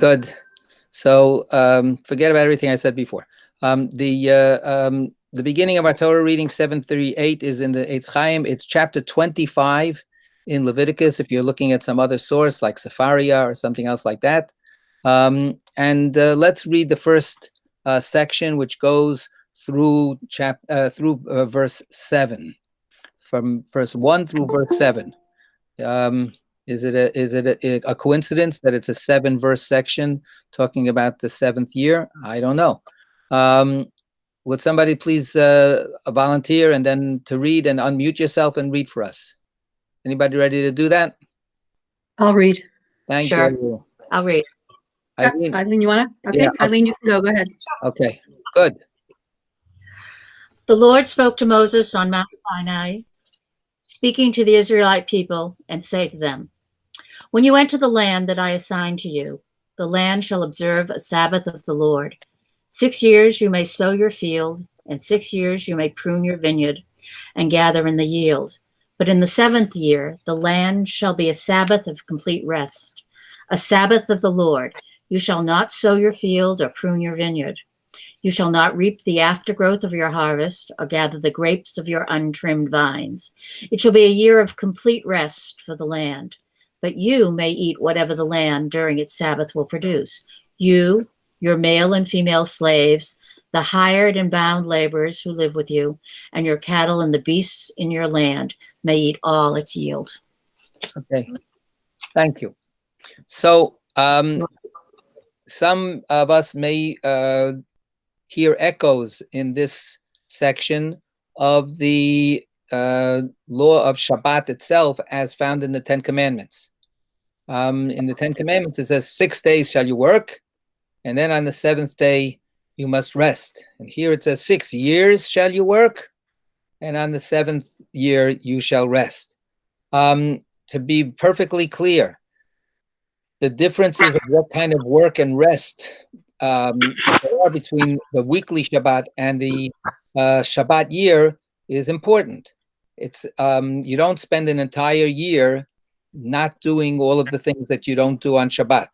Good. So forget about everything I said before. The beginning of our Torah reading, 738, is in the Eitz Chaim. It's chapter 25 in Leviticus, if you're looking at some other source like Sefaria or something else like that. Let's read the first section, which goes through verse 7, from verse 1 through verse 7. Is it a coincidence that it's a 7-verse section talking about the 7th year? I don't know. Would somebody please volunteer and then to read and unmute yourself and read for us? Anybody ready to do that? I'll read. Thank Sure. you. I'll read. Eileen, you want to? Okay, Yeah. Eileen, you can go ahead. Okay, good. The Lord spoke to Moses on Mount Sinai, speaking to the Israelite people, and say to them, when you enter the land that I assign to you, the land shall observe a Sabbath of the Lord. 6 years you may sow your field, and 6 years you may prune your vineyard and gather in the yield. But in the 7th year, the land shall be a Sabbath of complete rest, a Sabbath of the Lord. You shall not sow your field or prune your vineyard. You shall not reap the aftergrowth of your harvest or gather the grapes of your untrimmed vines. It shall be a year of complete rest for the land. But you may eat whatever the land during its Sabbath will produce. You, your male and female slaves, the hired and bound laborers who live with you, and your cattle and the beasts in your land may eat all its yield. Okay, thank you. So some of us may hear echoes in this section of the law of Shabbat itself as found in the Ten Commandments. In the Ten Commandments, it says 6 days shall you work, and then on the 7th day you must rest. And here it says 6 years shall you work, and on the 7th year you shall rest. To be perfectly clear, the differences of what kind of work and rest there are between the weekly Shabbat and the Shabbat year is important. It's you don't spend an entire year not doing all of the things that you don't do on Shabbat.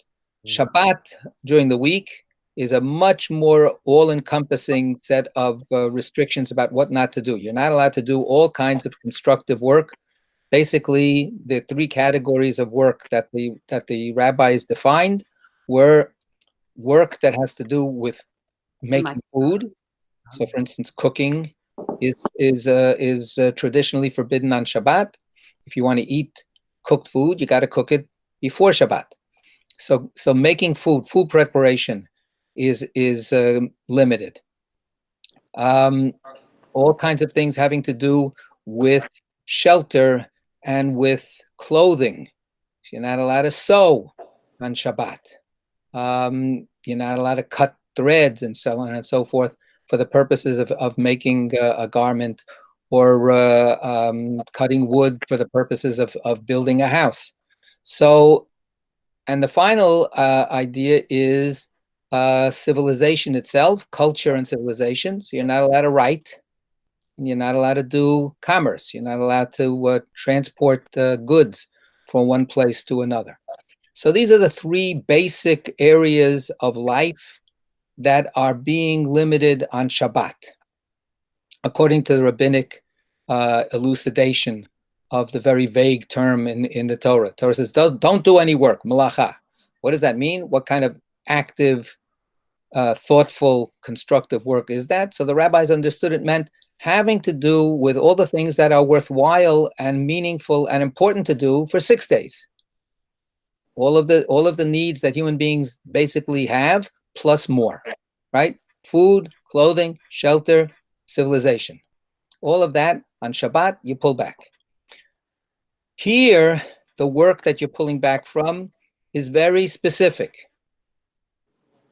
Shabbat during the week is a much more all-encompassing set of restrictions about what not to do. You're not allowed to do all kinds of constructive work. Basically, the 3 categories of work that the rabbis defined were work that has to do with making food. So, for instance, cooking is traditionally forbidden on Shabbat. If you want to eat cooked food, you got to cook it before Shabbat. So making food preparation is limited. All kinds of things having to do with shelter and with clothing. You're not allowed to sew on Shabbat. You're not allowed to cut threads and so on and so forth for the purposes of making a garment, or cutting wood for the purposes of building a house. So, and the final idea is civilization itself, culture and civilization. So you're not allowed to write, and you're not allowed to do commerce. You're not allowed to transport goods from one place to another. So these are the 3 basic areas of life that are being limited on Shabbat, according to the rabbinic elucidation of the very vague term in the Torah. Torah says, don't do any work, malacha. What does that mean? What kind of active, thoughtful, constructive work is that? So the rabbis understood it meant having to do with all the things that are worthwhile and meaningful and important to do for 6 days. All of the needs that human beings basically have, plus more, right? Food, clothing, shelter, civilization. All of that on Shabbat, you pull back. Here, the work that you're pulling back from is very specific,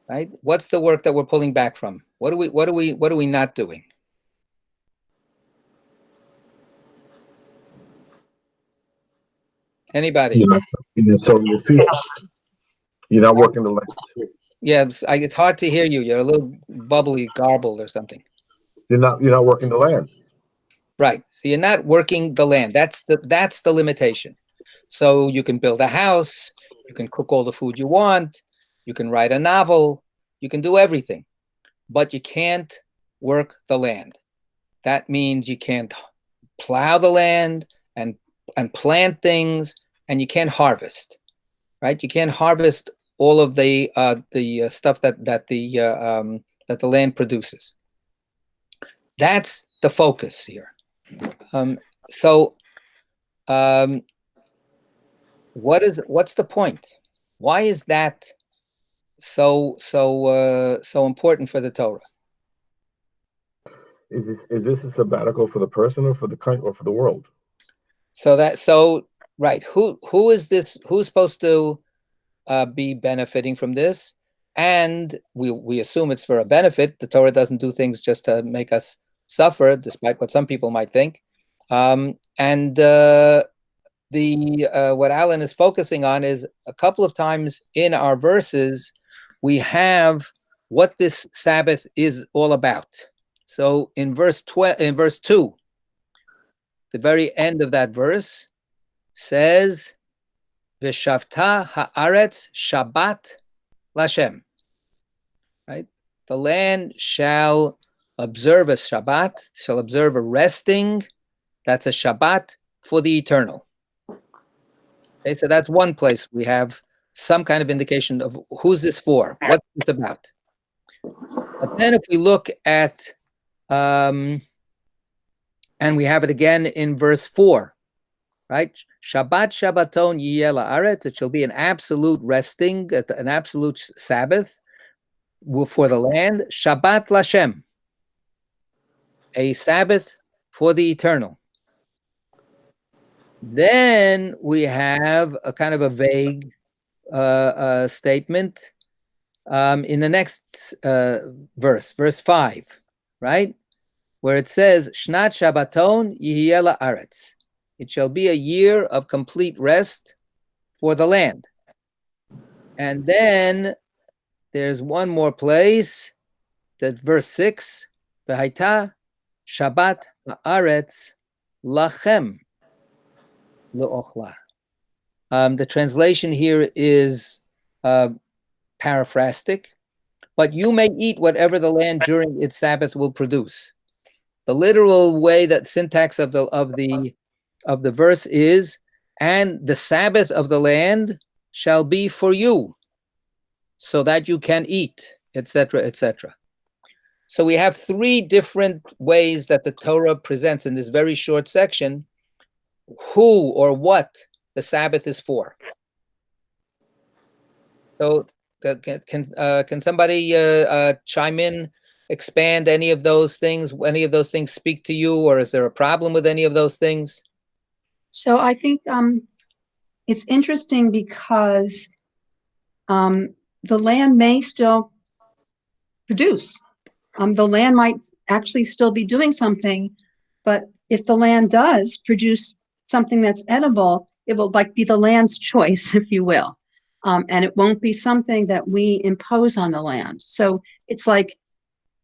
right? What's the work that we're pulling back from? What are we not doing? Anybody? So your feet. You're not working the land. Yeah, it's hard to hear you. You're a little bubbly, garbled or something. You're not working the land. Right. So you're not working the land. That's the limitation. So you can build a house, you can cook all the food you want, you can write a novel, you can do everything, but you can't work the land. That means you can't plow the land and plant things, and you can't harvest, right? You can't harvest all of the stuff that the land produces. That's the focus here. What's the point? Why is that so important for the Torah? Is this a sabbatical for the person or for the country or for the world? Right. Who is this? Who's supposed to be benefiting from this? And we assume it's for a benefit. The Torah doesn't do things just to make us suffer, despite what some people might think. What Alan is focusing on is a couple of times in our verses, we have what this Sabbath is all about. So in verse 2, the very end of that verse says, V'shavta haaretz Shabbat Lashem. Right? The land shall observe a Shabbat, shall observe a resting. That's a Shabbat for the eternal. Okay, so that's one place we have some kind of indication of who's this for, what's this about. But then if we look at, and we have it again in verse 4, right? Shabbat Shabbaton yiyeh la'aretz. It shall be an absolute resting, an absolute Sabbath for the land. Shabbat Lashem, a Sabbath for the eternal. Then we have a kind of a vague statement in the next verse 5, right? Where it says, Shnat Shabbaton yihiyeh la'aretz. It shall be a year of complete rest for the land. And then there's one more place, that verse 6, V'haita Shabbat ha'aretz lachem le'ochla. The translation here is paraphrastic, but you may eat whatever the land during its Sabbath will produce. The literal way that syntax of the verse is, and the Sabbath of the land shall be for you, so that you can eat, etc., etc. So we have three different ways that the Torah presents in this very short section who or what the Sabbath is for. So can somebody chime in, expand any of those things? Any of those things speak to you, or is there a problem with any of those things? So I think it's interesting because the land may still produce. The land might actually still be doing something, but if the land does produce something that's edible, it will be the land's choice, if you will. And it won't be something that we impose on the land. So it's like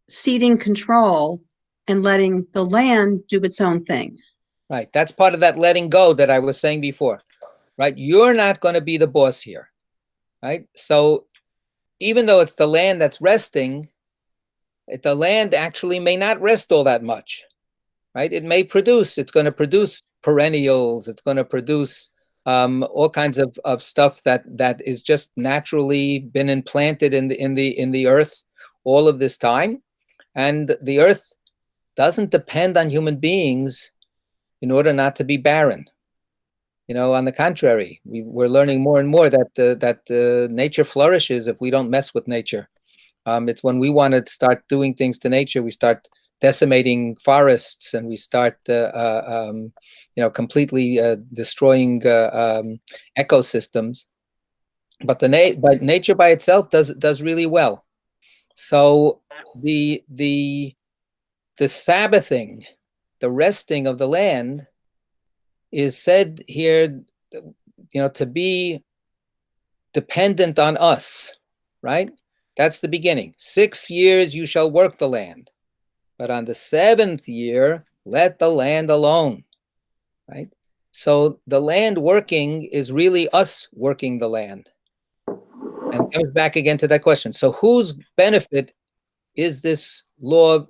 ceding control and letting the land do its own thing. Right. That's part of that letting go that I was saying before, right? You're not going to be the boss here, right? So even though it's the land that's resting, the land actually may not rest all that much, right? It may produce, it's going to produce perennials, it's going to produce all kinds of stuff that is just naturally been implanted in the earth all of this time. And the earth doesn't depend on human beings in order not to be barren. You know, on the contrary, we're learning more and more that nature flourishes if we don't mess with nature. It's when we want to start doing things to nature, we start decimating forests, and we start, completely destroying ecosystems. But nature by itself does really well. So the Sabbathing, the resting of the land, is said here, to be dependent on us, right? That's the beginning. 6 years you shall work the land, but on the 7th year, let the land alone, right? So the land working is really us working the land. And it comes back again to that question. So whose benefit is this law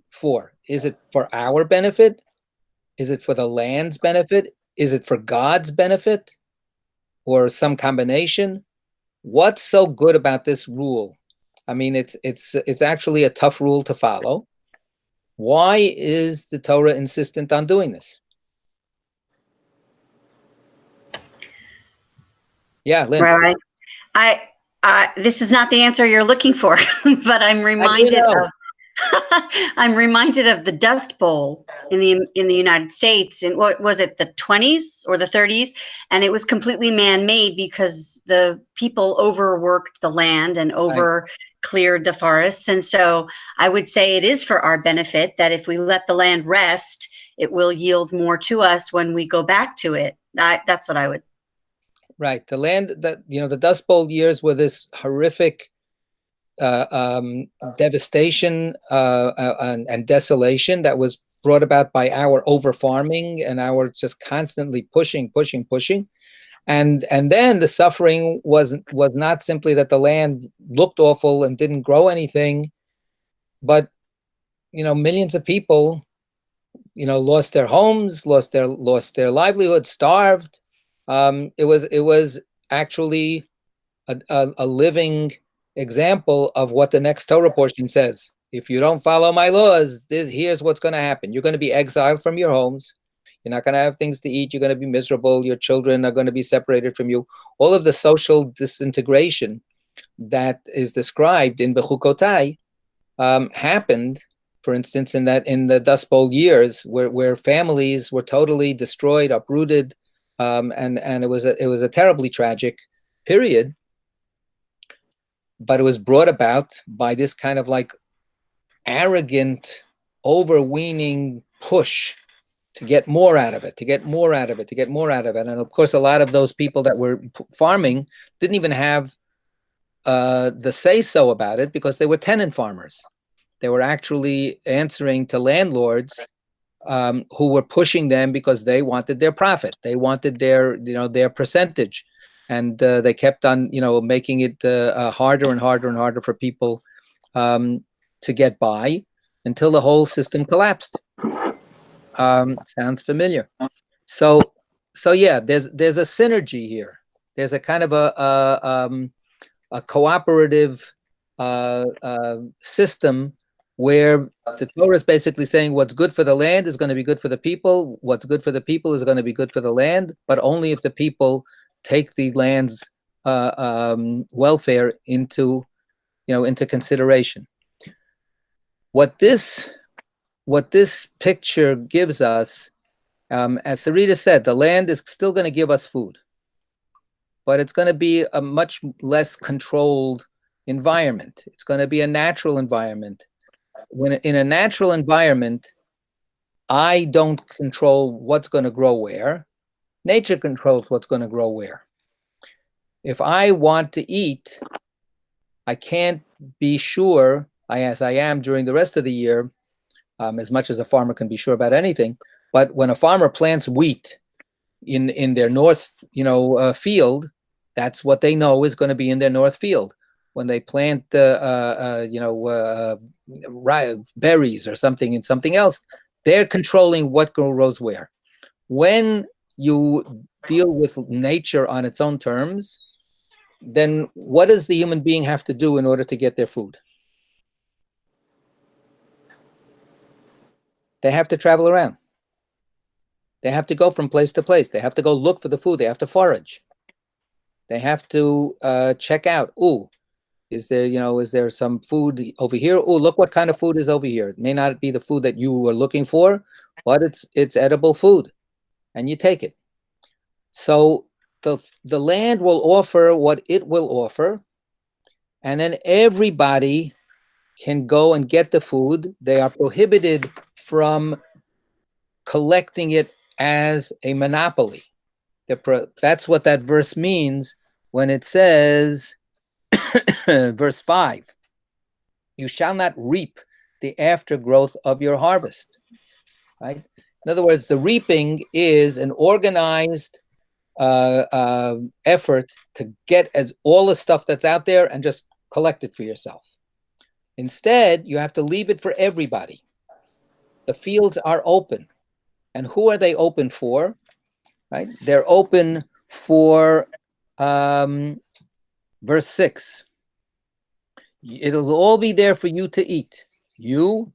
for? Is it for our benefit? Is it for the land's benefit? Is it for God's benefit? Or some combination? What's so good about this rule? I mean, it's actually a tough rule to follow. Why is the Torah insistent on doing this? Yeah, Lynn. Rabbi, this is not the answer you're looking for, but I'm reminded of I'm reminded of the Dust Bowl in the United States in what was it, the 20s or the 30s, and it was completely man-made because the people overworked the land and over cleared the forests. And so I would say it is for our benefit that if we let the land rest, it will yield more to us when we go back to it. That's what I would. Right. The land that, the Dust Bowl years were this horrific devastation and desolation that was brought about by our over farming and our just constantly pushing. And then the suffering was not simply that the land looked awful and didn't grow anything, but, millions of people, lost their homes, lost their livelihood, starved. It was actually a living example of what the next Torah portion says. If you don't follow my laws, here's what's going to happen. You're going to be exiled from your homes. You're not going to have things to eat. You're going to be miserable. Your children are going to be separated from you. All of the social disintegration that is described in Bechukotai happened, for instance, in the Dust Bowl years, where families were totally destroyed, uprooted, and it was a terribly tragic period. But it was brought about by this kind of like arrogant, overweening push to get more out of it, And of course, a lot of those people that were farming didn't even have the say-so about it because they were tenant farmers. They were actually answering to landlords who were pushing them because they wanted their profit. They wanted their percentage. And they kept on, making it harder and harder for people to get by until the whole system collapsed. Sounds familiar. So yeah, there's a synergy here. There's a kind of a cooperative system where the Torah is basically saying what's good for the land is going to be good for the people. What's good for the people is going to be good for the land, but only if the people take the land's welfare into consideration. What this picture gives us, as Sarita said, the land is still going to give us food, but it's going to be a much less controlled environment. It's going to be a natural environment. When in a natural environment, I don't control what's going to grow where. Nature controls what's going to grow where. If I want to eat, I can't be sure, as I am during the rest of the year, as much as a farmer can be sure about anything. But when a farmer plants wheat in their north, field, that's what they know is going to be in their north field. When they plant, berries or something in something else, they're controlling what grows where. When you deal with nature on its own terms, then what does the human being have to do in order to get their food? They have to travel around. They have to go from place to place. They have to go look for the food. They have to forage. They have to check out. Ooh, is there some food over here? Ooh, look what kind of food is over here. It may not be the food that you were looking for, but it's edible food, and you take it. So the land will offer what it will offer, and then everybody can go and get the food. They are prohibited from collecting it as a monopoly. That's what that verse means when it says, verse 5, you shall not reap the aftergrowth of your harvest. Right? In other words, the reaping is an organized effort to get all the stuff that's out there and just collect it for yourself. Instead, you have to leave it for everybody. The fields are open. And who are they open for? Right? They're open for verse 6. It'll all be there for you to eat. You,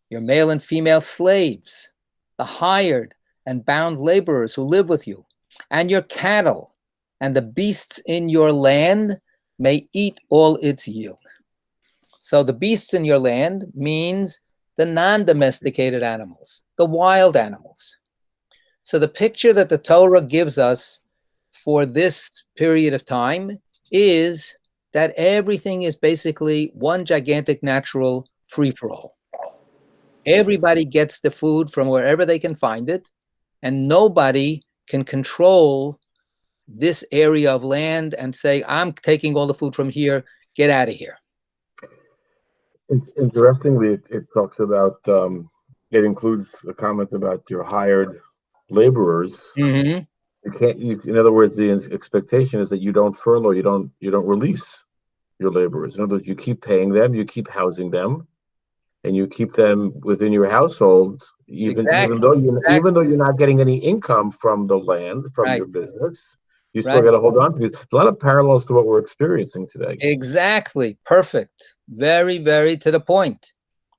your male and female slaves, the hired and bound laborers who live with you, and your cattle, and the beasts in your land may eat all its yield. So the beasts in your land means the non-domesticated animals, the wild animals. So the picture that the Torah gives us for this period of time is that everything is basically one gigantic natural free-for-all. Everybody gets the food from wherever they can find it, and nobody can control this area of land and say, I'm taking all the food from here, get out of here. Interestingly, it talks about, it includes a comment about your hired laborers. Mm-hmm. In other words, the expectation is that you don't furlough, you don't release your laborers. In other words, you keep paying them, you keep housing them, and you keep them within your household, even though you're not getting any income from the land, from your business. You still got to hold on to it. A lot of parallels to what we're experiencing today. Exactly. Perfect. Very, very to the point.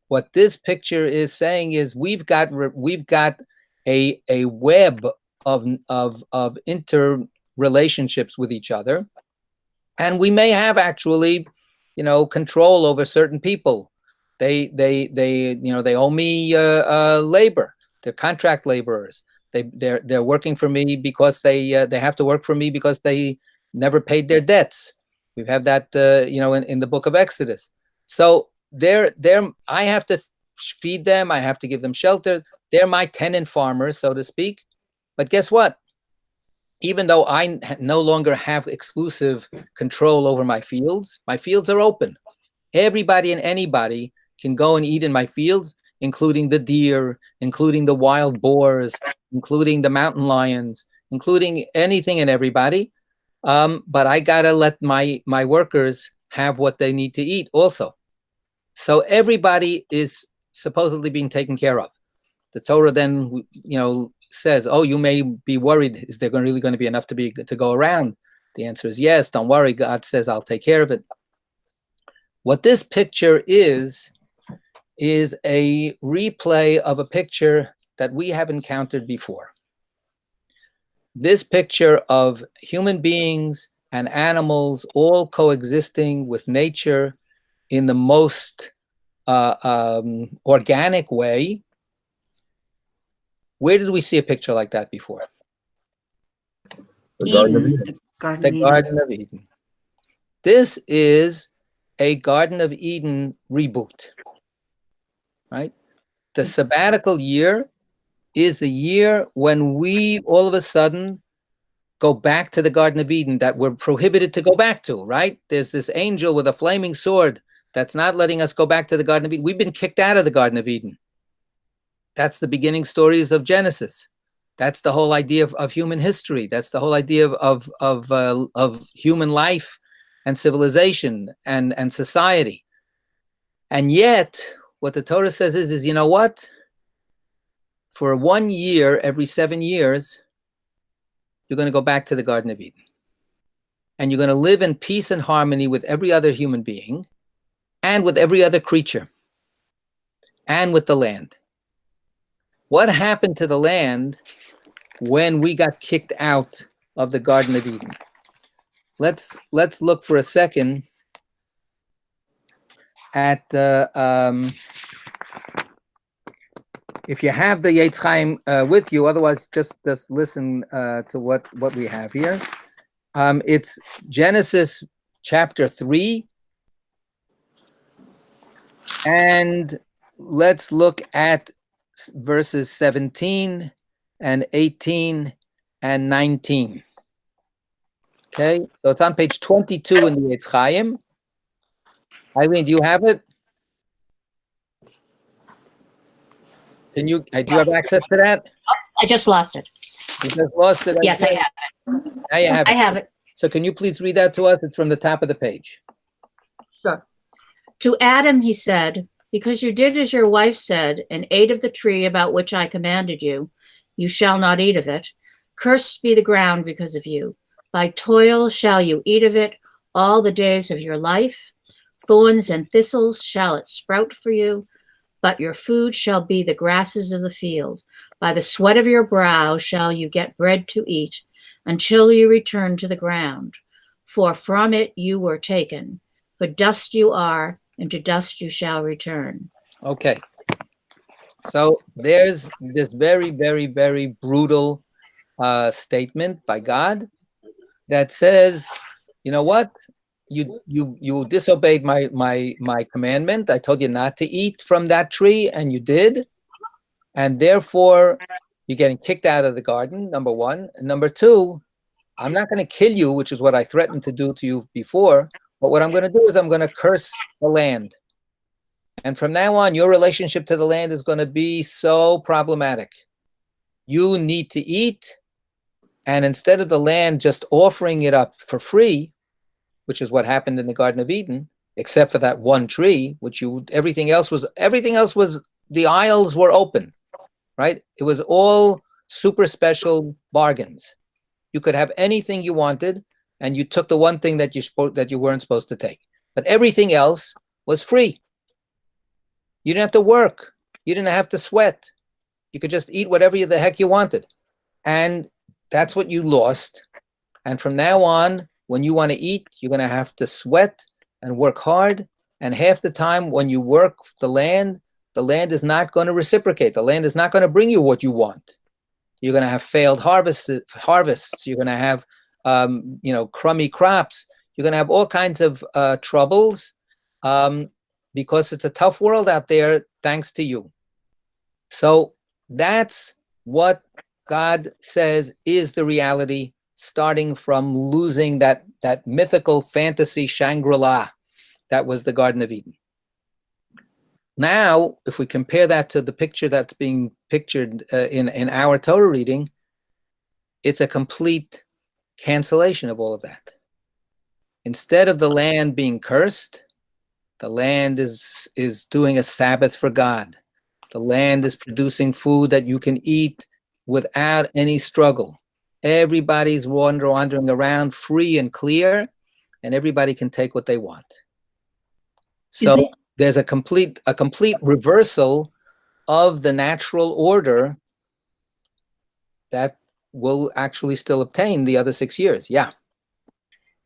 What this picture is saying is we've got a web of interrelationships with each other, and we may have actually, control over certain people. They owe me labor. They're contract laborers. They're working for me because they have to work for me because they never paid their debts. We have that in the book of Exodus. So I have to feed them. I have to give them shelter. They're my tenant farmers, so to speak. But guess what? Even though I no longer have exclusive control over my fields are open. Everybody and anybody can go and eat in my fields, including the deer, including the wild boars, including the mountain lions, including anything and everybody. But I gotta let my workers have what they need to eat also. So everybody is supposedly being taken care of. The Torah then, says, "Oh, you may be worried. Is there really going to be enough to go around?" The answer is yes. Don't worry. God says, "I'll take care of it." What this picture is a replay of a picture that we have encountered before. This picture of human beings and animals all coexisting with nature in the most organic way. Where did we see a picture like that before? The Garden of Eden. The Garden of Eden. This is a Garden of Eden reboot, right? The sabbatical year is the year when we all of a sudden go back to the Garden of Eden that we're prohibited to go back to, right? There's this angel with a flaming sword that's not letting us go back to the Garden of Eden. We've been kicked out of the Garden of Eden. That's the beginning stories of Genesis. That's the whole idea of human history. That's the whole idea of human life and civilization and society. And yet, what the Torah says is you know what? For 1 year, every 7 years, you're going to go back to the Garden of Eden. And you're going to live in peace and harmony with every other human being and with every other creature and with the land. What happened to the land when we got kicked out of the Garden of Eden? Let's look for a second at if you have the Yetz Chaim with you, otherwise just listen to what we have here. It's Genesis chapter 3, and let's look at verses 17 and 18 and 19. Okay, so it's on page 22 in the Yetz Chaim. Eileen, do you have it? Do you have access to that? Oops, I just lost it. You just lost it. Yes, I have it. Now you have I it. have it. So can you please read that to us? It's from the top of the page. Sure. To Adam he said, because you did as your wife said, and ate of the tree about which I commanded you, you shall not eat of it. Cursed be the ground because of you. By toil shall you eat of it all the days of your life. Thorns and thistles shall it sprout for you, but your food shall be the grasses of the field. By the sweat of your brow shall you get bread to eat, until you return to the ground. For from it you were taken. For dust you are, and to dust you shall return. Okay. So there's this very, very, very brutal statement by God that says, you know what? You disobeyed my commandment. I told you not to eat from that tree, and you did. And therefore, you're getting kicked out of the garden, number one. And number two, I'm not going to kill you, which is what I threatened to do to you before. But what I'm going to do is I'm going to curse the land. And from now on, your relationship to the land is going to be so problematic. You need to eat. And instead of the land just offering it up for free, which is what happened in the Garden of Eden, except for that one tree, which everything else was, the aisles were open, right? It was all super special bargains. You could have anything you wanted, and you took the one thing that you weren't supposed to take. But everything else was free. You didn't have to work. You didn't have to sweat. You could just eat whatever the heck you wanted. And that's what you lost. And from now on, when you want to eat, you're going to have to sweat and work hard. And half the time when you work the land is not going to reciprocate. The land is not going to bring you what you want. You're going to have failed harvests. You're going to have, crummy crops. You're going to have all kinds of troubles because it's a tough world out there, thanks to you. So that's what God says is the reality, starting from losing that mythical fantasy Shangri-La that was the Garden of Eden. Now, if we compare that to the picture that's being pictured in our Torah reading, it's a complete cancellation of all of that. Instead of the land being cursed, the land is doing a Sabbath for God. The land is producing food that you can eat without any struggle. Everybody's wandering around free and clear, and everybody can take what they want. So there's a complete reversal of the natural order that will actually still obtain the other 6 years. Yeah.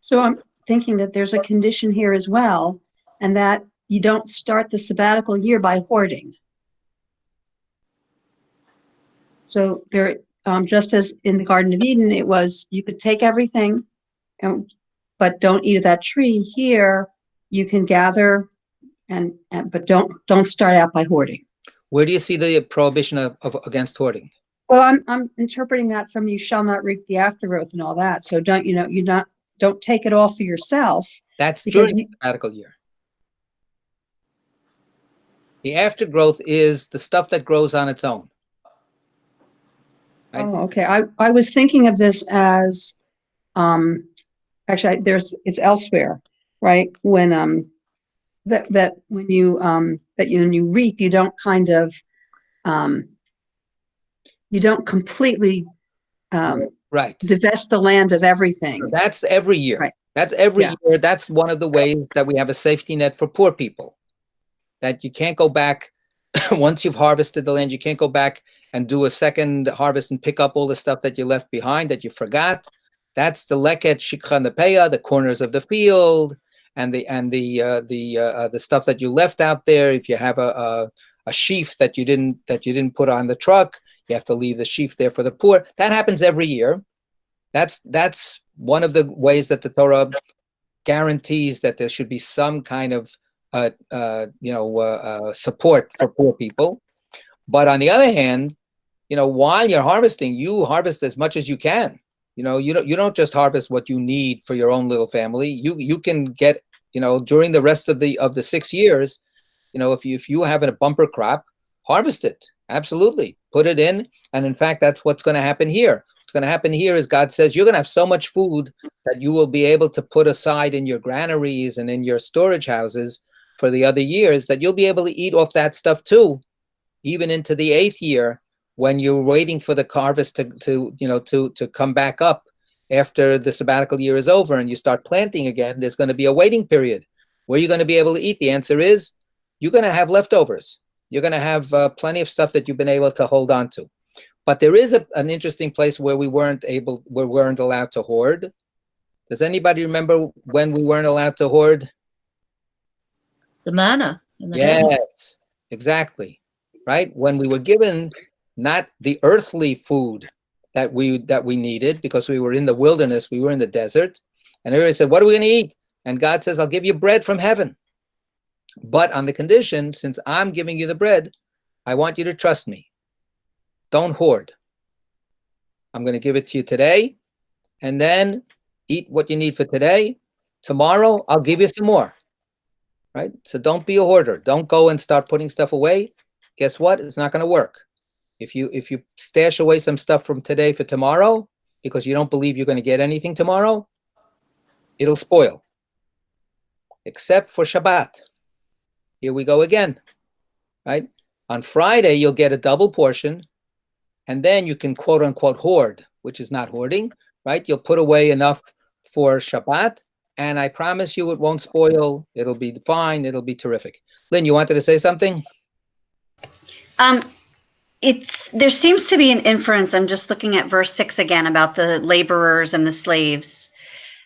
So I'm thinking that there's a condition here as well, and that you don't start the sabbatical year by hoarding. So there, just as in the Garden of Eden, it was you could take everything, but don't eat of that tree. Here, you can gather, but don't start out by hoarding. Where do you see the prohibition against hoarding? Well, I'm interpreting that from you shall not reap the aftergrowth and all that. So don't take it all for yourself. That's during the sabbatical year. The aftergrowth is the stuff that grows on its own. Right? Oh, okay. I was thinking of this as, actually, it's elsewhere, right? When when you reap, you don't kind of, you don't completely right. divest the land of everything. That's every year. Right. That's every year. That's one of the ways that we have a safety net for poor people. That you can't go back once you've harvested the land. You can't go back and do a second harvest and pick up all the stuff that you left behind that you forgot. That's the leket shikha, the corners of the field, and the stuff that you left out there. If you have a sheaf that you didn't put on the truck, you have to leave the sheaf there for the poor. That happens every year. That's one of the ways that the Torah guarantees that there should be some kind of support for poor people. But on the other hand, while you're harvesting, you harvest as much as you can. You don't just harvest what you need for your own little family. You can get, during the rest of the 6 years, if you have a bumper crop, harvest it. Absolutely. Put it in. And in fact, that's what's going to happen here. What's going to happen here is God says you're going to have so much food that you will be able to put aside in your granaries and in your storage houses for the other years, that you'll be able to eat off that stuff too, even into the 8th year, when you're waiting for the harvest to come back up after the sabbatical year is over and you start planting again. There's going to be a waiting period. Where you're going to be able to eat? The answer is you're going to have leftovers. You're going to have plenty of stuff that you've been able to hold on to. But there is an interesting place where we weren't allowed to hoard. Does anybody remember when we weren't allowed to hoard? The manna. Yes, exactly. Right? When we were given not the earthly food that we needed, because we were in the wilderness, we were in the desert, and everybody said, what are we going to eat? And God says, I'll give you bread from heaven. But on the condition, since I'm giving you the bread, I want you to trust me. Don't hoard. I'm going to give it to you today, and then eat what you need for today. Tomorrow, I'll give you some more. Right? So don't be a hoarder. Don't go and start putting stuff away. Guess what? It's not going to work. If you stash away some stuff from today for tomorrow because you don't believe you're going to get anything tomorrow, it'll spoil. Except for Shabbat. Here we go again. Right? On Friday, you'll get a double portion, and then you can quote unquote hoard, which is not hoarding, right? You'll put away enough for Shabbat, and I promise you it won't spoil. It'll be fine. It'll be terrific. Lynn, you wanted to say something? There seems to be an inference. I'm just looking at verse 6 again about the laborers and the slaves.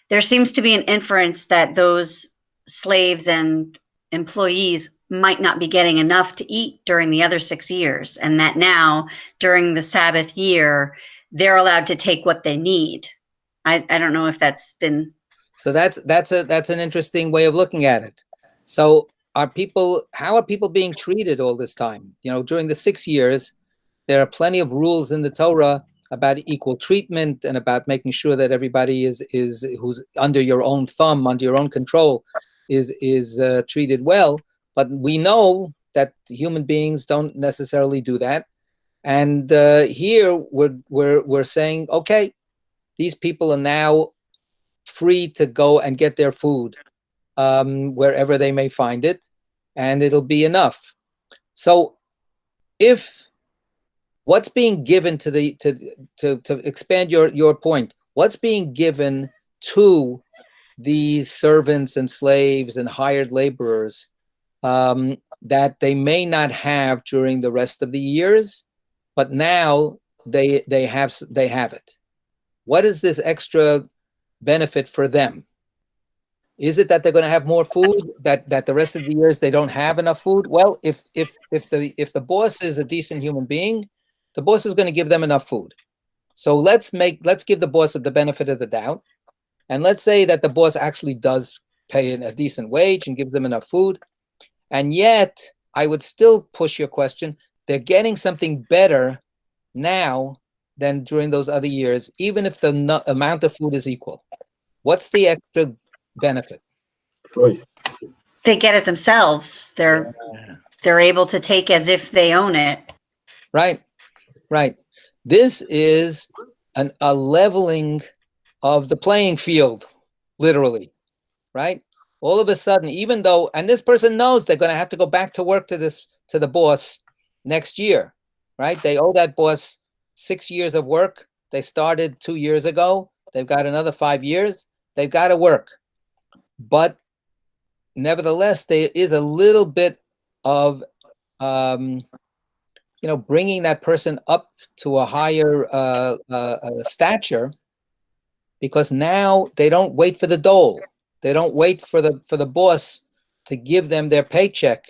There seems to be an inference that those slaves and employees might not be getting enough to eat during the other 6 years, and that now during the Sabbath year, they're allowed to take what they need. I don't know if that's been. So that's an interesting way of looking at it. So how are people being treated all this time? During the 6 years, there are plenty of rules in the Torah about equal treatment and about making sure that everybody is who's under your own thumb, under your own control, is treated well. But we know that human beings don't necessarily do that. And here we're saying, okay, these people are now free to go and get their food wherever they may find it, and it'll be enough. So if what's being given to expand your point, what's being given to these servants and slaves and hired laborers that they may not have during the rest of the years, but now they have it? What is this extra benefit for them? Is it that they're going to have more food, that the rest of the years they don't have enough food? Well, if the boss is a decent human being, the boss is going to give them enough food. So let's give the boss the benefit of the doubt, and let's say that the boss actually does pay a decent wage and gives them enough food. And yet, I would still push your question. They're getting something better now than during those other years, even if the amount of food is equal. What's the extra benefit? Choice. They get it themselves. They're able to take as if they own it. Right. This is a leveling of the playing field, literally, right? All of a sudden, even though, and this person knows they're going to have to go back to work to the boss next year, right? They owe that boss 6 years of work. They started 2 years ago. They've got another 5 years. They've got to work. But nevertheless, there is a little bit of, bringing that person up to a higher stature, because now they don't wait for the dole. They don't wait for the boss to give them their paycheck.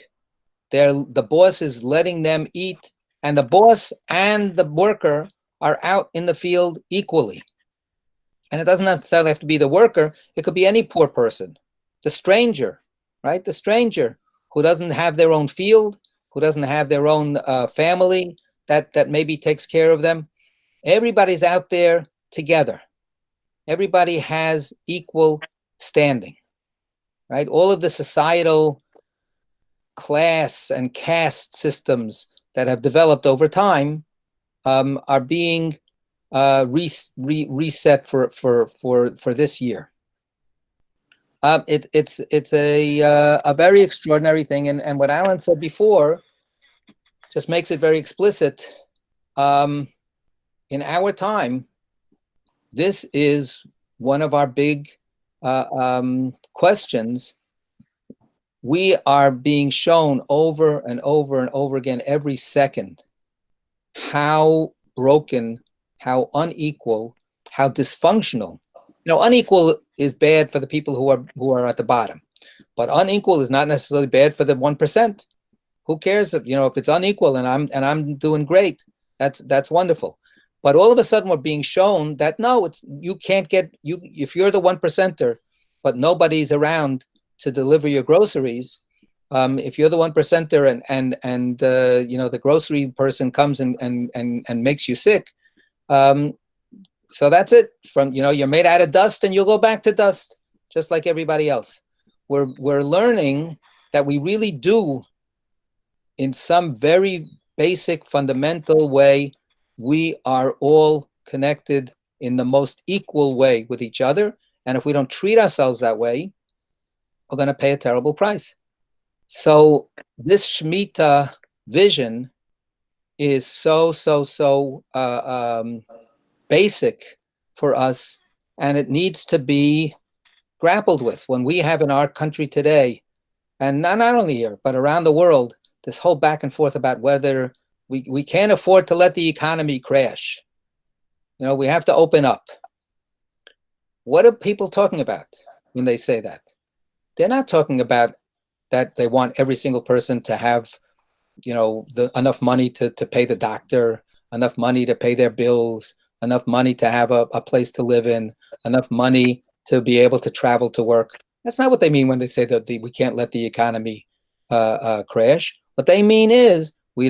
The boss is letting them eat, and the boss and the worker are out in the field equally. And it doesn't necessarily have to be the worker. It could be any poor person, the stranger, right? The stranger who doesn't have their own field, who doesn't have their own family that maybe takes care of them. Everybody's out there together. Everybody has equal standing, right? All of the societal class and caste systems that have developed over time are being reset for this year. It's a very extraordinary thing, and what Alan said before just makes it very explicit. In our time, this is one of our big questions. We are being shown over and over and over again every second how broken, how unequal, how dysfunctional. Unequal is bad for the people who are at the bottom, but unequal is not necessarily bad for the 1%. Who cares if it's unequal and I'm doing great? That's wonderful. But all of a sudden we're being shown that no, you can't get if you're the 1%er, but nobody's around to deliver your groceries. If you're the 1%er and the grocery person comes and makes you sick, so that's it. You're made out of dust and you'll go back to dust, just like everybody else. We're learning that we really do, in some very basic, fundamental way, we are all connected in the most equal way with each other. And if we don't treat ourselves that way, we're going to pay a terrible price. So this Shemitah vision is so basic for us, and it needs to be grappled with. When we have in our country today, and not only here, but around the world, this whole back and forth about whether we can't afford to let the economy crash. We have to open up. What are people talking about when they say that? They're not talking about that they want every single person to have, enough money to pay the doctor, enough money to pay their bills, enough money to have a place to live in, enough money to be able to travel to work. That's not what they mean when they say that we can't let the economy crash. What they mean is we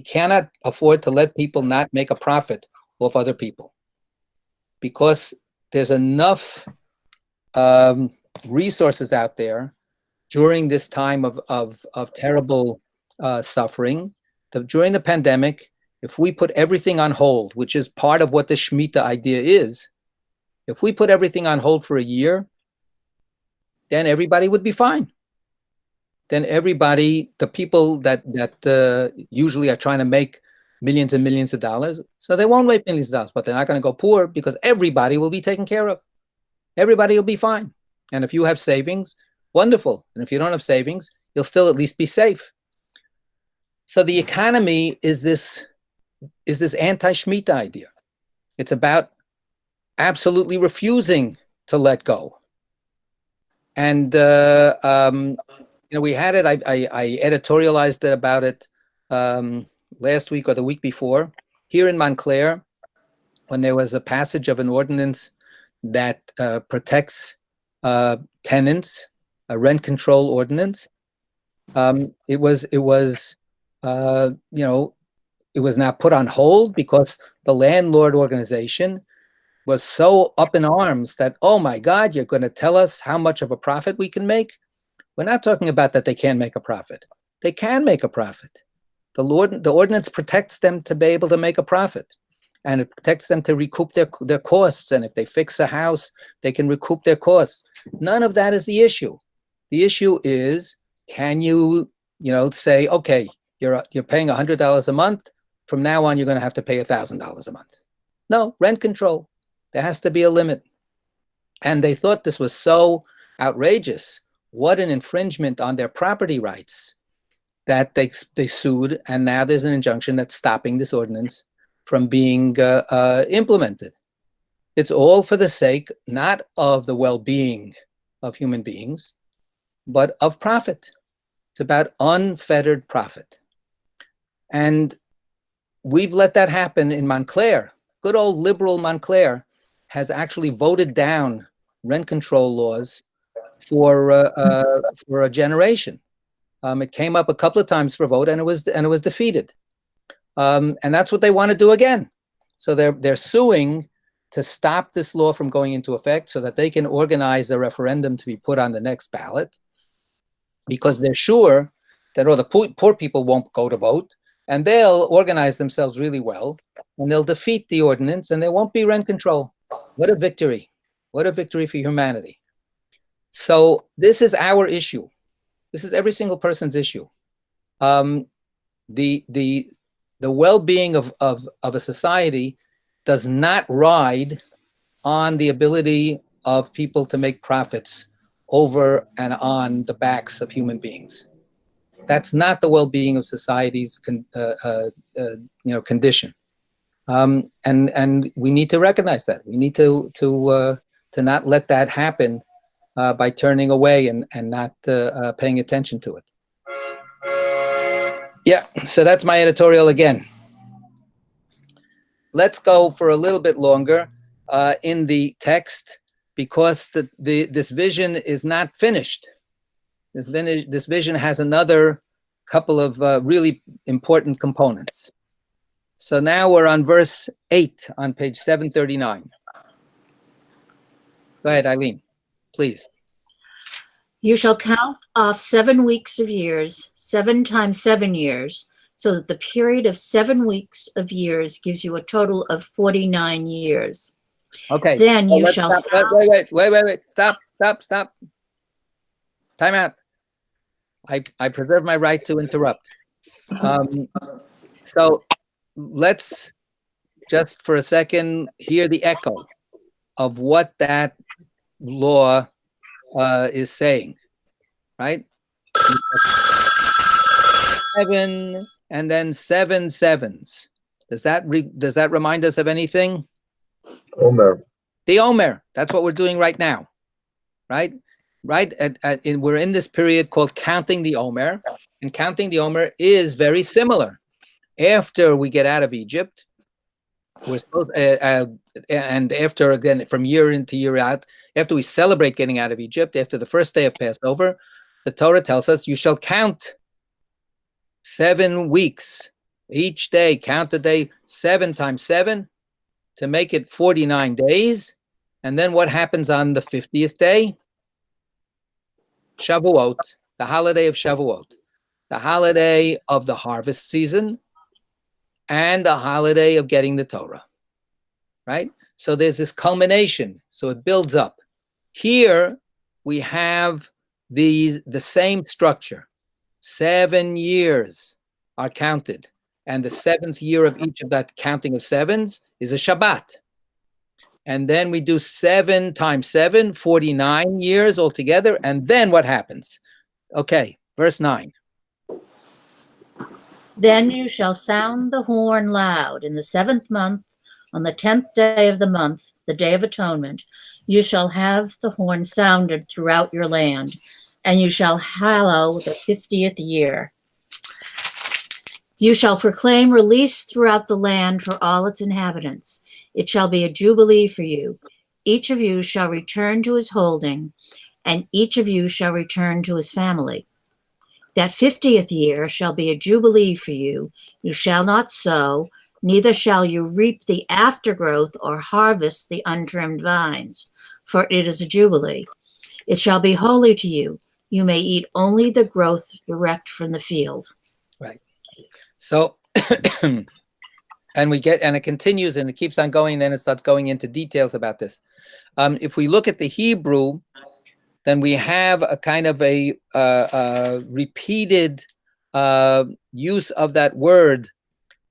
cannot afford to let people not make a profit off other people, because there's enough resources out there during this time of terrible suffering. During the pandemic, if we put everything on hold, which is part of what the Shemitah idea is, if we put everything on hold for a year, then everybody would be fine. Then the people that usually are trying to make millions and millions of dollars, so they won't make millions of dollars, but they're not going to go poor because everybody will be taken care of. Everybody will be fine. And if you have savings, wonderful. And if you don't have savings, you'll still at least be safe. So the economy is this anti-Shemitah idea. It's about absolutely refusing to let go. And we had it. I editorialized about it last week or the week before here in Montclair, when there was a passage of an ordinance that protects tenants, a rent control ordinance. It was now put on hold because the landlord organization was so up in arms that, oh my God, you're going to tell us how much of a profit we can make? We're not talking about that they can't make a profit. They can make a profit. The ordinance protects them to be able to make a profit, and it protects them to recoup their costs. And if they fix a house, they can recoup their costs. None of that is the issue. The issue is, can you, say, okay, you're paying $100 a month. From now on, you're going to have to pay $1,000 a month. No, rent control. There has to be a limit. And they thought this was so outrageous. What an infringement on their property rights, that they sued. And now there's an injunction that's stopping this ordinance from being implemented. It's all for the sake, not of the well-being of human beings, but of profit. It's about unfettered profit. And we've let that happen in Montclair. Good old liberal Montclair has actually voted down rent control laws for a generation. It came up a couple of times for vote, and it was defeated. And that's what they want to do again. So they're suing to stop this law from going into effect, so that they can organize a referendum to be put on the next ballot, because they're sure that all the poor people won't go to vote, and they'll organize themselves really well and they'll defeat the ordinance, and there won't be rent control. What a victory. What a victory for humanity. So this is our issue. This is every single person's issue. The well-being of a society does not ride on the ability of people to make profits over and on the backs of human beings. That's not the well-being of society's condition. And we need to recognize that. We need to not let that happen by turning away and not paying attention to it. Yeah, so that's my editorial again. Let's go for a little bit longer in the text, because this vision is not finished. This vision has another couple of really important components. So now we're on verse 8 on page 739. Go ahead, Eileen, please. You shall count off 7 weeks of years, 7 times 7 years, so that the period of 7 weeks of years gives you a total of 49 years. Okay. Then so you let's shall stop. Wait. Stop. Time out. I preserve my right to interrupt. So let's just for a second hear the echo of what that law is saying, right? 7 and then 7 sevens. Does that remind us of anything? Omer. The Omer. That's what we're doing right now, right? Right. We're in this period called counting the Omer, and counting the Omer is very similar. After we get out of Egypt, we're supposed, and after, again, from year into year out, after we celebrate getting out of Egypt, after the first day of Passover, the Torah tells us you shall count 7 weeks. Each day, count the day 7 times 7 to make it 49 days. And then what happens on the 50th day? Shavuot, the holiday of Shavuot, the holiday of the harvest season, and the holiday of getting the Torah, right? So there's this culmination, so it builds up. Here we have the same structure. 7 years are counted, and the 7th year of each of that counting of sevens is a Shabbat. And then we do 7 times 7, 49 years altogether. And then what happens? Okay, verse 9. Then you shall sound the horn loud in the 7th month, on the 10th day of the month, the day of atonement. You shall have the horn sounded throughout your land, and you shall hallow the 50th year. You shall proclaim release throughout the land for all its inhabitants. It shall be a jubilee for you. Each of you shall return to his holding, and each of you shall return to his family. That 50th year shall be a jubilee for you. You shall not sow, neither shall you reap the aftergrowth or harvest the untrimmed vines, for it is a jubilee. It shall be holy to you. You may eat only the growth direct from the field. Right. So, and it continues and it keeps on going, then it starts going into details about this. If we look at the Hebrew, then we have a kind of a repeated use of that word,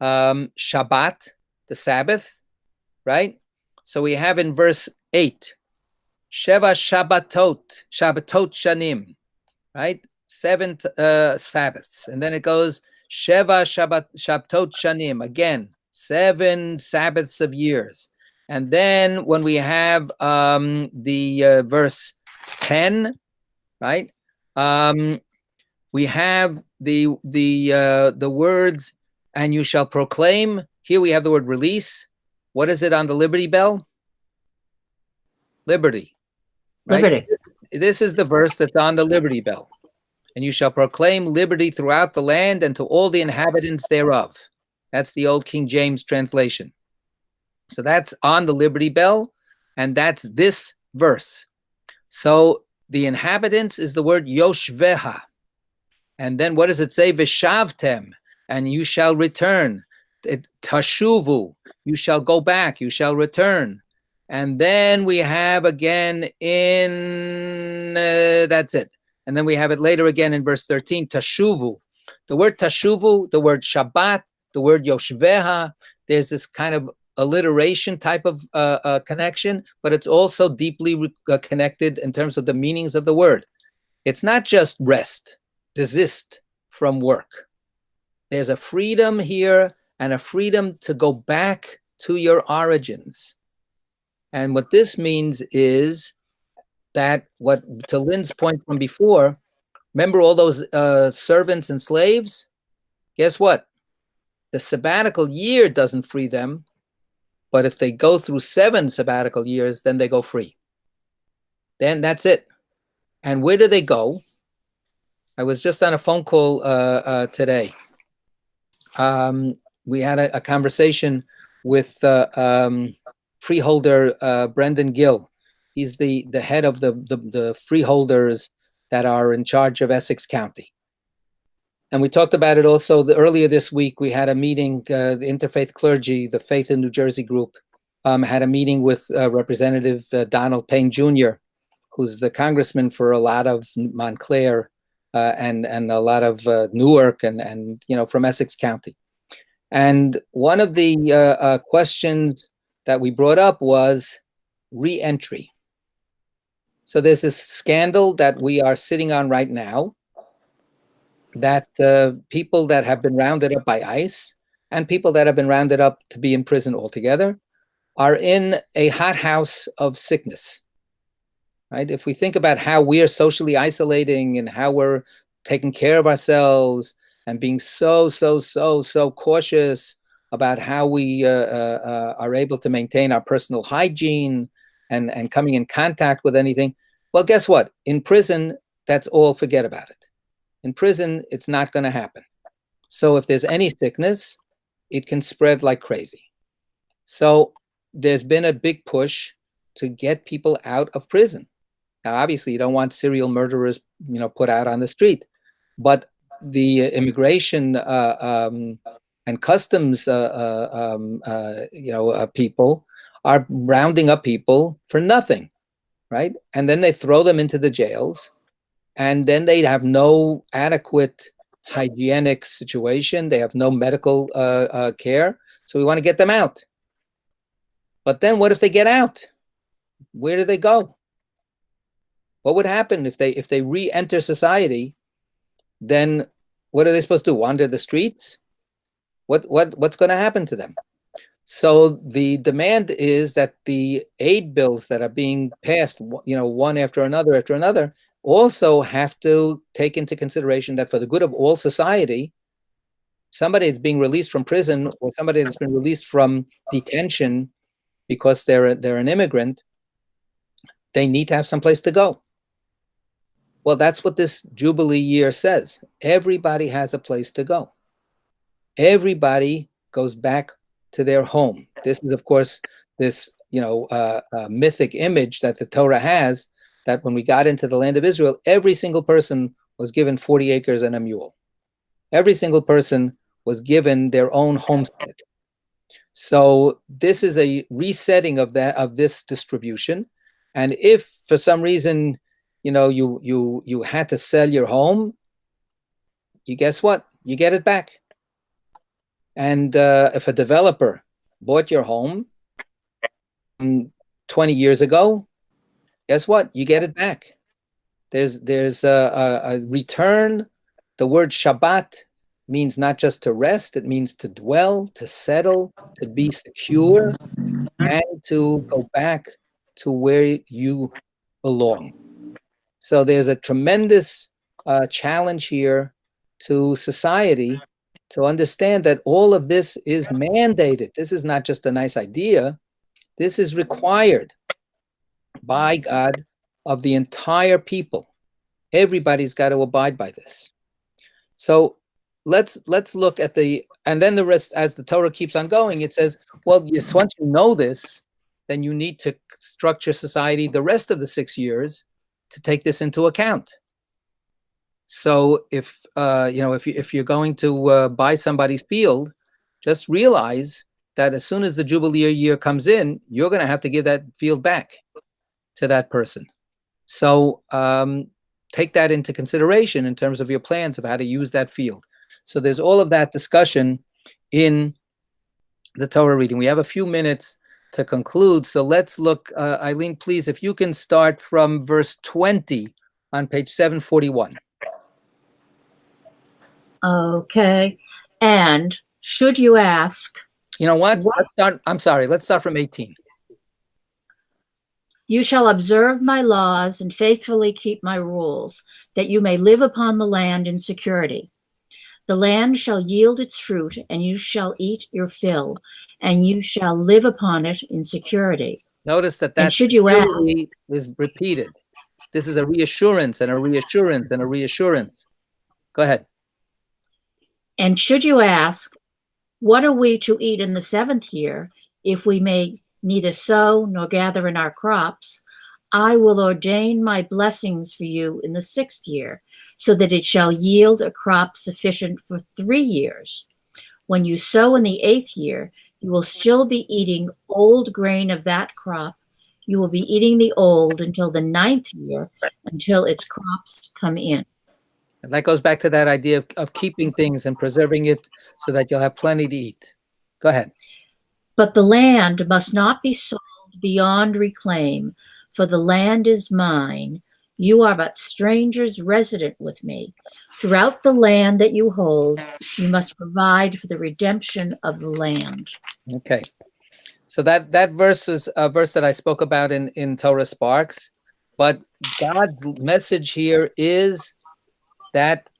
Shabbat, the Sabbath, right? So we have in verse 8, Sheva Shabbatot Shanim, right? 7 Sabbaths. And then it goes, Sheva Shabbatot Shanim, again, 7 Sabbaths of years. And then when we have the verse 10, right? We have the words, and you shall proclaim. Here we have the word release. What is it on the Liberty Bell? Liberty. Right? Liberty. This is the verse that's on the Liberty Bell. And you shall proclaim liberty throughout the land and to all the inhabitants thereof. That's the old King James translation. So that's on the Liberty Bell, and that's this verse. So the inhabitants is the word Yoshveha. And then what does it say? Vishavtem, and you shall return. Tashuvu, you shall go back, you shall return. And then we have again in, that's it. And then we have it later again in verse 13, Tashuvu. The word Tashuvu, the word Shabbat, the word Yoshveha, there's this kind of alliteration type of connection, but it's also deeply connected in terms of the meanings of the word. It's not just rest, desist from work. There's a freedom here and a freedom to go back to your origins. And what this means is that, what to Lynn's point from before, remember all those servants and slaves? Guess what? The sabbatical year doesn't free them, but if they go through 7 sabbatical years, then they go free. Then that's it. And where do they go? I was just on a phone call today. We had a conversation with freeholder Brendan Gill. He's the head of the freeholders that are in charge of Essex County. And we talked about it also earlier this week. We had a meeting, the Interfaith Clergy, the Faith in New Jersey group, had a meeting with Representative Donald Payne Jr., who's the congressman for a lot of Montclair and a lot of Newark and from Essex County. And one of the questions that we brought up was re-entry. So there's this scandal that we are sitting on right now, that people that have been rounded up by ICE and people that have been rounded up to be in prison altogether are in a hothouse of sickness, right? If we think about how we are socially isolating and how we're taking care of ourselves and being so cautious about how we are able to maintain our personal hygiene and coming in contact with anything, well, guess what? In prison, that's all, forget about it. In prison, it's not going to happen. So if there's any sickness, it can spread like crazy. So there's been a big push to get people out of prison. Now, obviously, you don't want serial murderers, put out on the street, but the immigration and customs, people are rounding up people for nothing, right? And then they throw them into the jails. And then they have no adequate hygienic situation. They have no medical care. So we want to get them out. But then what if they get out? Where do they go? What would happen if they re-enter society? Then what are they supposed to do? Wander the streets? What's going to happen to them? So the demand is that the aid bills that are being passed, one after another, also have to take into consideration that for the good of all society, somebody that's being released from prison or somebody that's been released from detention because they're an immigrant, they need to have some place to go. Well, that's what this Jubilee year says. Everybody has a place to go. Everybody goes back to their home. This is, of course, this mythic image that the Torah has, that when we got into the land of Israel, every single person was given 40 acres and a mule. Every single person was given their own homestead. So this is a resetting of this distribution. And if for some reason, you had to sell your home, guess what? You get it back. And if a developer bought your home 20 years ago, guess what? You get it back. There's a return. The word Shabbat means not just to rest, it means to dwell, to settle, to be secure, and to go back to where you belong. So there's a tremendous challenge here to society to understand that all of this is mandated. This is not just a nice idea. This is required by God of the entire people. Everybody's got to abide by this. So let's look at and then the rest, as the Torah keeps on going, it says, well, yes, once you know this, then you need to structure society the rest of the 6 years to take this into account. So if you're going to buy somebody's field, just realize that as soon as the Jubilee year comes in, you're going to have to give that field back to that person. So take that into consideration in terms of your plans of how to use that field. So there's all of that discussion in the Torah reading. We have a few minutes to conclude. So let's look, Eileen, please, if you can start from verse 20 on page 741. Okay. And should you ask, you know what? Let's start from 18. You shall observe my laws and faithfully keep my rules, that you may live upon the land in security. The land shall yield its fruit, and you shall eat your fill, and you shall live upon it in security. Notice that should you ask, is repeated. This is a reassurance and a reassurance and a reassurance. Go ahead. And should you ask, what are we to eat in the 7th year, if we may neither sow nor gather in our crops? I will ordain my blessings for you in the 6th year, so that it shall yield a crop sufficient for 3 years. When you sow in the 8th year, you will still be eating old grain of that crop. You will be eating the old until the 9th year, until its crops come in. And that goes back to that idea of keeping things and preserving it so that you'll have plenty to eat. Go ahead. But the land must not be sold beyond reclaim, for the land is mine. You are but strangers resident with me. Throughout the land that you hold, you must provide for the redemption of the land. Okay. So that verse is a verse that I spoke about in Torah Sparks. But God's message here is that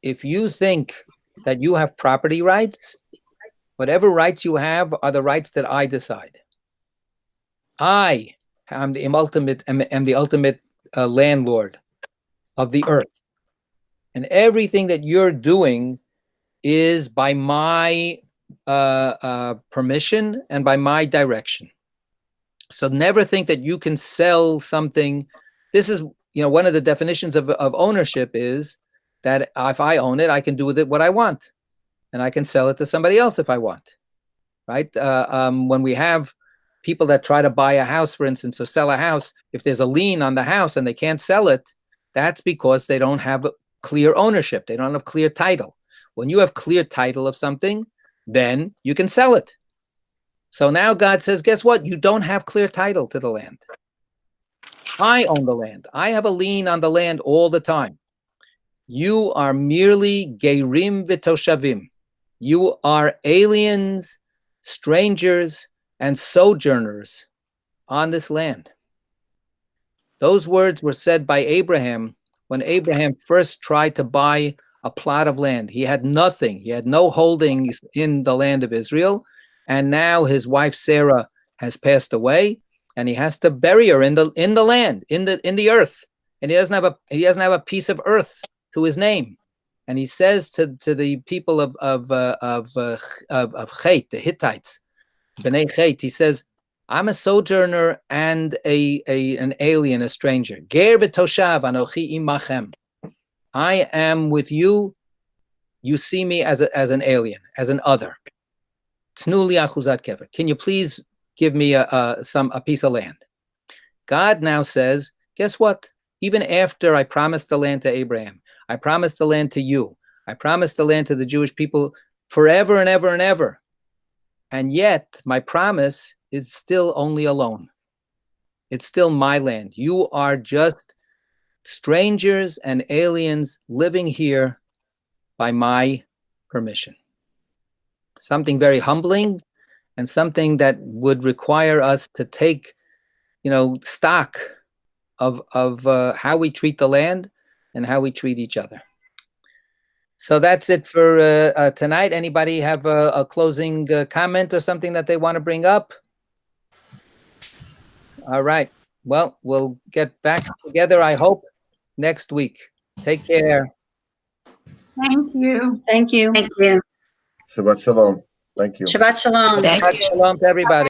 if you think that you have property rights, whatever rights you have are the rights that I decide. I am the ultimate landlord of the earth, and everything that you're doing is by my permission and by my direction. So never think that you can sell something. This is, one of the definitions of ownership is that if I own it, I can do with it what I want, and I can sell it to somebody else if I want, right? When we have people that try to buy a house, for instance, or sell a house, if there's a lien on the house and they can't sell it, that's because they don't have clear ownership. They don't have clear title. When you have clear title of something, then you can sell it. So now God says, guess what? You don't have clear title to the land. I own the land. I have a lien on the land all the time. You are merely Geirim v'Toshavim. You are aliens, strangers, and sojourners on this land. Those words were said by Abraham when Abraham first tried to buy a plot of land. He had nothing. He had no holdings in the land of Israel. And now his wife Sarah has passed away, and he has to bury her in the land, in the earth. And he doesn't have a piece of earth to his name. And he says to the people of Chet, the Hittites, Bnei Chet, he says, I'm a sojourner and an alien, a stranger. Ger v'toshav anochi imachem. I am with you. You see me as an alien, as an other. Tnu li achuzat kever. Can you please give me a piece of land? God now says, guess what? Even after I promised the land to Abraham, I promised the land to you, I promised the land to the Jewish people forever and ever and ever. And yet my promise is still only a loan. It's still my land. You are just strangers and aliens living here by my permission. Something very humbling and something that would require us to take, stock of how we treat the land and how we treat each other. So that's it for tonight. Anybody have a closing comment or something that they want to bring up? All right. Well, we'll get back together, I hope, next week. Take care. Thank you. Thank you. Thank you. Shabbat shalom. Thank you. Shabbat shalom. Shabbat shalom to everybody.